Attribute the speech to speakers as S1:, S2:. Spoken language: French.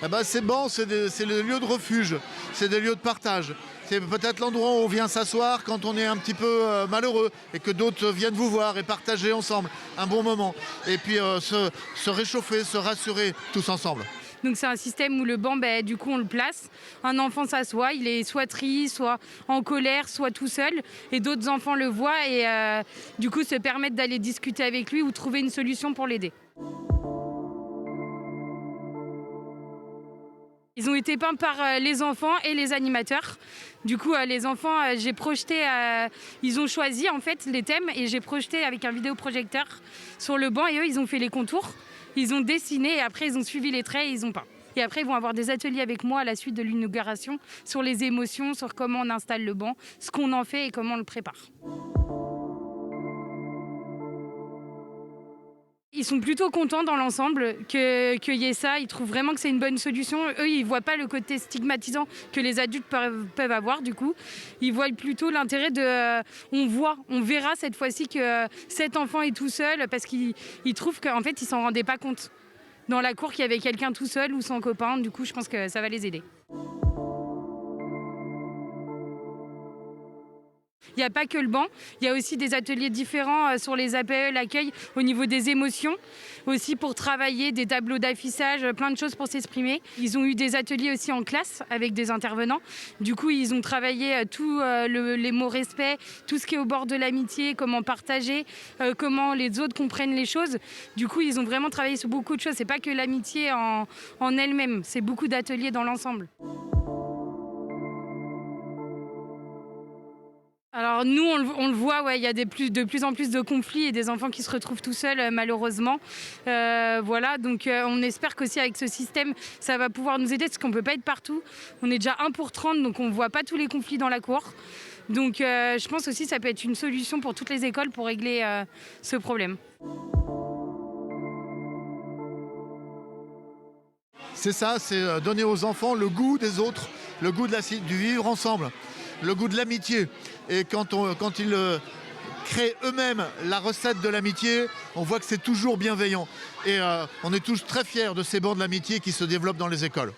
S1: Eh ben, ces bancs, c'est des lieux de refuge, c'est des lieux de partage. C'est peut-être l'endroit où on vient s'asseoir quand on est un petit peu malheureux et que d'autres viennent vous voir et partager ensemble un bon moment. Et puis se réchauffer, se rassurer tous ensemble.
S2: Donc c'est un système où le banc, du coup on le place. Un enfant s'assoit, il est soit triste, soit en colère, soit tout seul. Et d'autres enfants le voient et du coup se permettent d'aller discuter avec lui ou trouver une solution pour l'aider. Ils ont été peints par les enfants et les animateurs. Du coup, les enfants, j'ai projeté, ils ont choisi en fait les thèmes et j'ai projeté avec un vidéoprojecteur sur le banc et eux, ils ont fait les contours. Ils ont dessiné et après, ils ont suivi les traits et ils ont peint. Et après, ils vont avoir des ateliers avec moi à la suite de l'inauguration sur les émotions, sur comment on installe le banc, ce qu'on en fait et comment on le prépare. Ils sont plutôt contents dans l'ensemble qu'il y ait ça. Ils trouvent vraiment que c'est une bonne solution. Eux, ils ne voient pas le côté stigmatisant que les adultes peuvent avoir du coup. Ils voient plutôt l'intérêt de... on verra cette fois-ci que cet enfant est tout seul parce qu'ils trouvent qu'en fait, ils ne s'en rendaient pas compte. Dans la cour, qu'il y avait quelqu'un tout seul ou son copain. Du coup, je pense que ça va les aider. Il n'y a pas que le banc, il y a aussi des ateliers différents sur les APE, l'accueil, au niveau des émotions, aussi pour travailler des tableaux d'affichage, plein de choses pour s'exprimer. Ils ont eu des ateliers aussi en classe avec des intervenants. Du coup, ils ont travaillé tous les mots respect, tout ce qui est au bord de l'amitié, comment partager, comment les autres comprennent les choses. Du coup, ils ont vraiment travaillé sur beaucoup de choses. C'est pas que l'amitié en elle-même, c'est beaucoup d'ateliers dans l'ensemble. Alors nous, on le voit, ouais, il y a de plus en plus de conflits et des enfants qui se retrouvent tout seuls, malheureusement. Voilà, donc on espère qu'aussi avec ce système, ça va pouvoir nous aider, parce qu'on ne peut pas être partout. On est déjà 1 pour 30, donc on ne voit pas tous les conflits dans la cour. Donc je pense aussi que ça peut être une solution pour toutes les écoles pour régler ce problème.
S1: C'est ça, c'est donner aux enfants le goût des autres, le goût du vivre ensemble, le goût de l'amitié. Et quand ils créent eux-mêmes la recette de l'amitié, on voit que c'est toujours bienveillant. Et on est tous très fiers de ces bancs de l'amitié qui se développent dans les écoles.